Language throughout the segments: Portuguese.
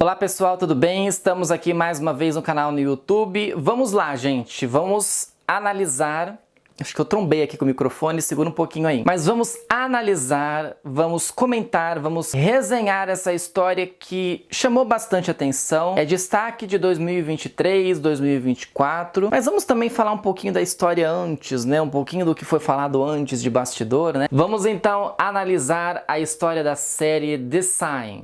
Olá pessoal, tudo bem? Estamos aqui mais uma vez no canal no YouTube. Vamos lá, gente, vamos analisar. Acho que eu trombei aqui com o microfone, segura um pouquinho aí. Mas vamos analisar, vamos comentar, vamos resenhar essa história que chamou bastante atenção. É destaque de 2023, 2024. Mas vamos também falar um pouquinho da história antes, né? Um pouquinho do que foi falado antes de bastidor, né? Vamos então analisar a história da série The Sign.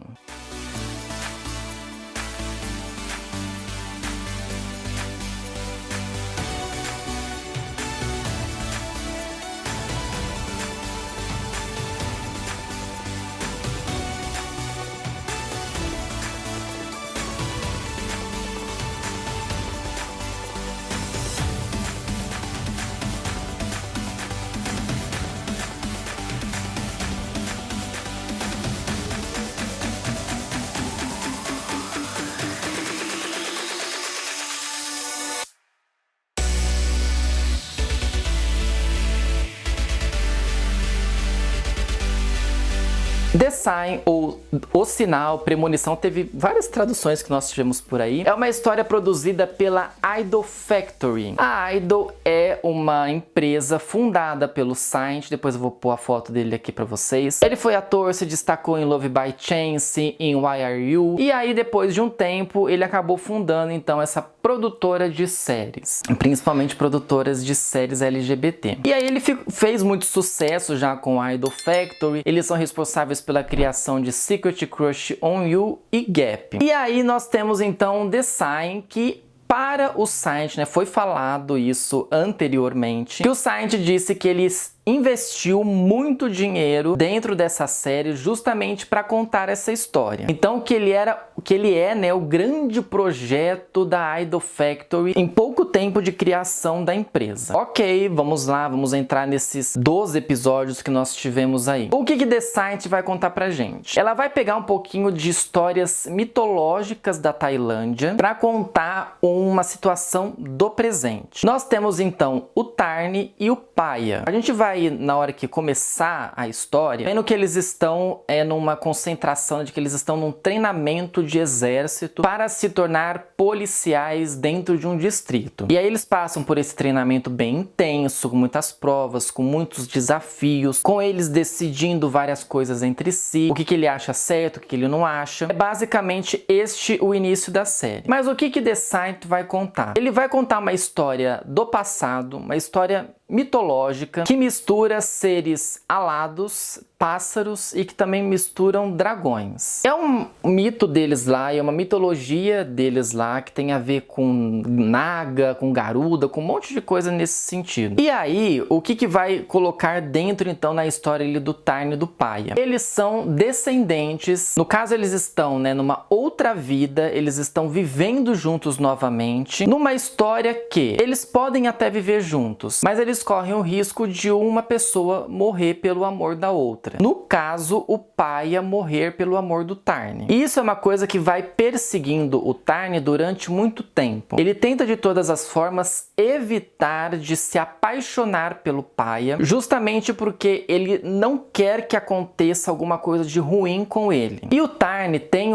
The Sign, ou O Sinal, Premonição, teve várias traduções que nós tivemos por aí. É uma história produzida pela Idol Factory. A Idol é uma empresa fundada pelo Saint, depois eu vou pôr a foto dele aqui pra vocês. Ele foi ator, se destacou em Love by Chance, em Why Are You? E aí, depois de um tempo, ele acabou fundando, então, essa produtora de séries. Principalmente produtoras de séries LGBT. E aí ele fez muito sucesso já com a Idol Factory. Eles são responsáveis pela criação de Secret Crush on You e Gap. E aí nós temos então The Sign, que para o Saint, né, foi falado isso anteriormente, que o Saint disse que eles investiu muito dinheiro dentro dessa série justamente para contar essa história. Então que ele é, né, o grande projeto da Idol Factory em pouco tempo de criação da empresa. Ok, vamos lá, vamos entrar nesses 12 episódios que nós tivemos aí. O que The Saint vai contar pra gente? Ela vai pegar um pouquinho de histórias mitológicas da Tailândia para contar uma situação do presente. Nós temos então o Tarni e o Paia. A gente vai, na hora que começar a história, vendo que eles estão numa concentração, de que eles estão num treinamento de exército para se tornar policiais dentro de um distrito. E aí eles passam por esse treinamento bem intenso, com muitas provas, com muitos desafios, com eles decidindo várias coisas entre si, o que ele acha certo, o que ele não acha. É basicamente este o início da série. Mas o que The Saint vai contar? Ele vai contar uma história do passado, uma história mitológica que mistura seres alados, pássaros e que também misturam dragões. É um mito deles lá, é uma mitologia deles lá que tem a ver com Naga, com Garuda, com um monte de coisa nesse sentido. E aí, o que vai colocar dentro então na história ali do Tarni e do Paia? Eles são descendentes, no caso eles estão, né, numa outra vida, eles estão vivendo juntos novamente, numa história que eles podem até viver juntos, mas eles correm o risco de uma pessoa morrer pelo amor da outra. No caso, o Paia morrer pelo amor do Tarni. E isso é uma coisa que vai perseguindo o Tarni durante muito tempo. Ele tenta de todas as formas evitar de se apaixonar pelo Paia, justamente porque ele não quer que aconteça alguma coisa de ruim com ele. E o Tarni tem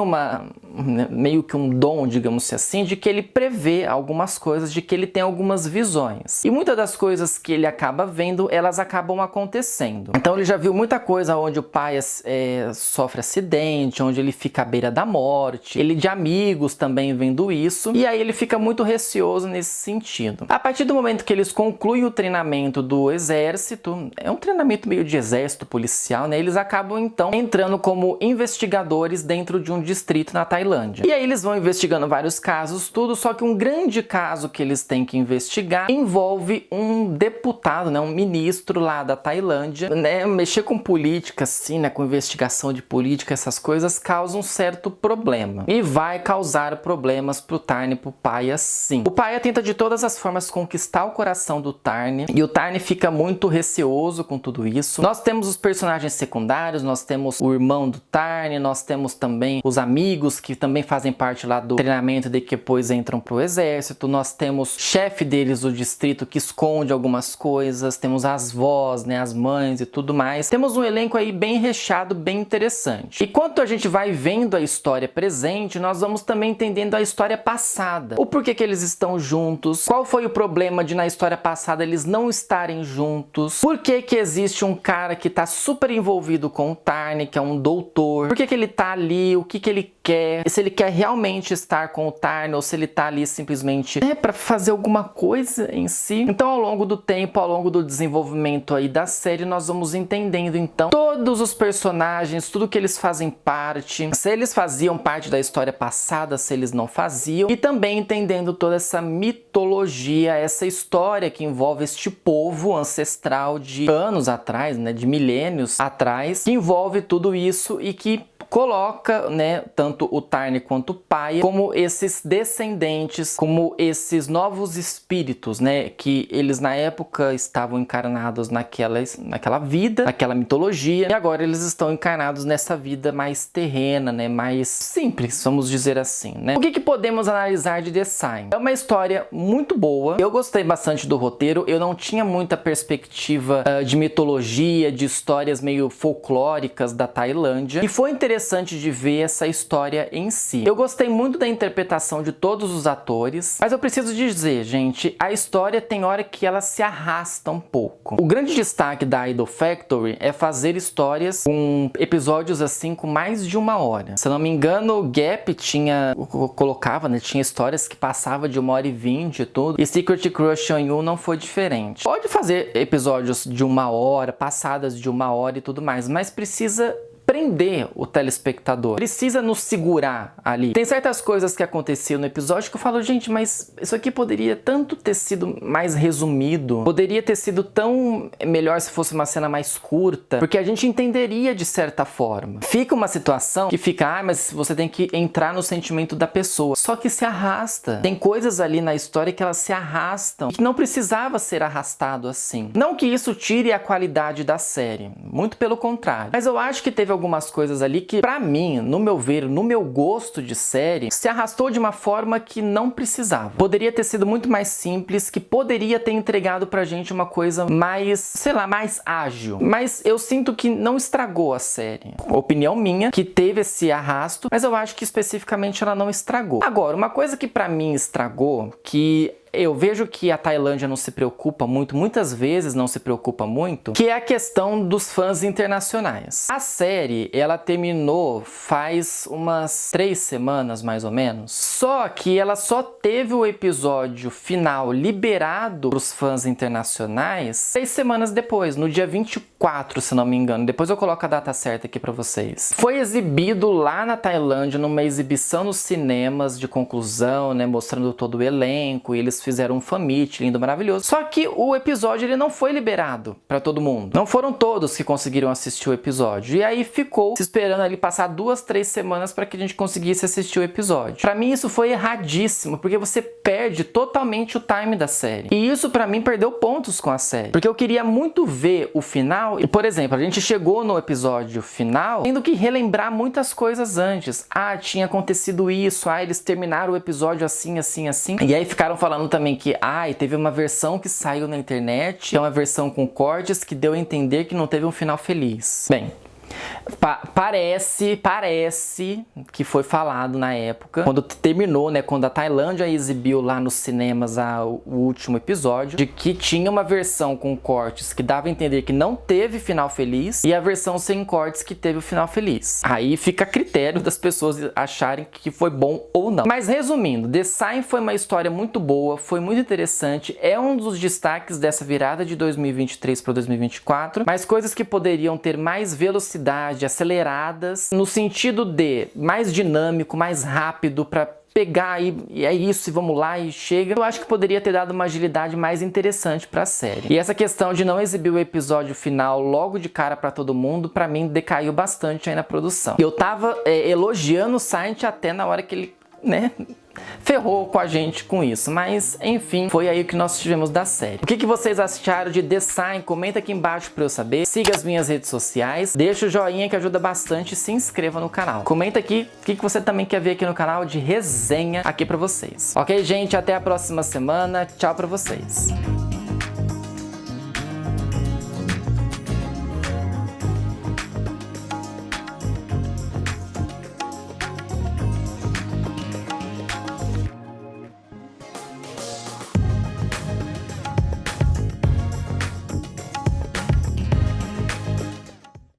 meio que um dom, digamos assim, de que ele prevê algumas coisas, de que ele tem algumas visões. E muitas das coisas que ele acaba vendo, elas acabam acontecendo. Então ele já viu muita coisa onde o pai sofre acidente, onde ele fica à beira da morte, ele de amigos também vendo isso, e aí ele fica muito receoso nesse sentido. A partir do momento que eles concluem o treinamento do exército, é um treinamento meio de exército policial, né? Eles acabam então entrando como investigadores dentro de um distrito na Tailândia. E aí eles vão investigando vários casos, tudo, só que um grande caso que eles têm que investigar envolve um deputado, né, um ministro lá da Tailândia, né? Mexer com política, assim, né, com investigação de política, essas coisas causam um certo problema. E vai causar problemas pro Tarni e pro Paia, sim. O Paia tenta de todas as formas conquistar o coração do Tarni, e o Tarni fica muito receoso com tudo isso. Nós temos os personagens secundários, nós temos o irmão do Tarni, nós temos também os amigos que também fazem parte lá do treinamento e que depois entram pro exército. Nós temos chefe deles do distrito que esconde algumas coisas, temos as vós, né, as mães e tudo mais. Temos um elenco aí bem recheado, bem interessante. E quanto a gente vai vendo a história presente, nós vamos também entendendo a história passada. O porquê que eles estão juntos, qual foi o problema de na história passada eles não estarem juntos, por que que existe um cara que tá super envolvido com o Tarn, que é um doutor, por que que ele tá ali, o que que ele quer, se ele quer realmente estar com o Tarn ou se ele tá ali simplesmente para fazer alguma coisa em si. Então, ao longo do tempo, ao longo do desenvolvimento aí da série, nós vamos entendendo então todos os personagens, tudo que eles fazem parte, se eles faziam parte da história passada, se eles não faziam, e também entendendo toda essa mitologia, essa história que envolve este povo ancestral de anos atrás, né, de milênios atrás, que envolve tudo isso e que coloca, né, tanto o Tarn quanto o Paia como esses descendentes, como esses novos espíritos, né, que eles na época estavam encarnados naquela vida, naquela mitologia, e agora eles estão encarnados nessa vida mais terrena, né, mais simples, vamos dizer assim, né. O que podemos analisar de The Sign? É uma história muito boa, eu gostei bastante do roteiro, eu não tinha muita perspectiva de mitologia, de histórias meio folclóricas da Tailândia, e foi interessante de ver essa história em si. Eu gostei muito da interpretação de todos os atores, mas eu preciso dizer, gente, a história tem hora que ela se arrasta um pouco. O grande destaque da Idol Factory é fazer histórias com episódios assim com mais de 1 hora. Se eu não me engano, o Gap tinha histórias que passava de 1h20 e tudo, e Secret Crush on You não foi diferente. Pode fazer episódios de 1 hora, passadas de 1 hora e tudo mais, mas precisa prender o telespectador, precisa nos segurar ali. Tem certas coisas que aconteciam no episódio que eu falo, gente, mas isso aqui poderia tanto ter sido mais resumido, poderia ter sido tão melhor se fosse uma cena mais curta, porque a gente entenderia de certa forma. Fica uma situação que fica, mas você tem que entrar no sentimento da pessoa, só que se arrasta. Tem coisas ali na história que elas se arrastam, que não precisava ser arrastado assim. Não que isso tire a qualidade da série, muito pelo contrário, mas eu acho que teve algumas coisas ali que, pra mim, no meu ver, no meu gosto de série, se arrastou de uma forma que não precisava. Poderia ter sido muito mais simples, que poderia ter entregado pra gente uma coisa mais, sei lá, mais ágil. Mas eu sinto que não estragou a série. Opinião minha, que teve esse arrasto, mas eu acho que especificamente ela não estragou. Agora, uma coisa que pra mim estragou, que eu vejo que a Tailândia não se preocupa muito, muitas vezes não se preocupa muito, que é a questão dos fãs internacionais. A série, ela terminou faz umas 3 semanas, mais ou menos. Só que ela só teve o episódio final liberado para os fãs internacionais 3 semanas depois, no dia 24, se não me engano. Depois eu coloco a data certa aqui para vocês. Foi exibido lá na Tailândia, numa exibição nos cinemas de conclusão, né, mostrando todo o elenco, e eles fizeram um fan meet lindo, maravilhoso. Só que o episódio ele não foi liberado para todo mundo. Não foram todos que conseguiram assistir o episódio. E aí ficou se esperando ali passar 2, 3 semanas para que a gente conseguisse assistir o episódio. Para mim isso foi erradíssimo, porque você perde totalmente o time da série. E isso para mim perdeu pontos com a série. Porque eu queria muito ver o final e, por exemplo, a gente chegou no episódio final tendo que relembrar muitas coisas antes. Ah, tinha acontecido isso. Ah, eles terminaram o episódio assim, assim, assim. E aí ficaram falando também que, teve uma versão que saiu na internet, que é uma versão com cortes que deu a entender que não teve um final feliz. Bem, parece que foi falado na época, quando terminou, né, quando a Tailândia exibiu lá nos cinemas o último episódio, de que tinha uma versão com cortes que dava a entender que não teve final feliz e a versão sem cortes que teve o final feliz. Aí fica a critério das pessoas acharem que foi bom ou não. Mas resumindo, The Sign foi uma história muito boa, foi muito interessante, é um dos destaques dessa virada de 2023 para 2024, mas coisas que poderiam ter mais velocidade, aceleradas, no sentido de mais dinâmico, mais rápido, para pegar e é isso, e vamos lá, e chega. Eu acho que poderia ter dado uma agilidade mais interessante pra série. E essa questão de não exibir o episódio final logo de cara pra todo mundo, pra mim decaiu bastante aí na produção. Eu tava elogiando o Saint até na hora que ele, né, ferrou com a gente com isso. Mas, enfim, foi aí o que nós tivemos da série. O que vocês acharam de The Sign? Comenta aqui embaixo pra eu saber. Siga as minhas redes sociais. Deixa o joinha que ajuda bastante e se inscreva no canal. Comenta aqui o que você também quer ver aqui no canal de resenha aqui pra vocês. Ok, gente? Até a próxima semana. Tchau pra vocês.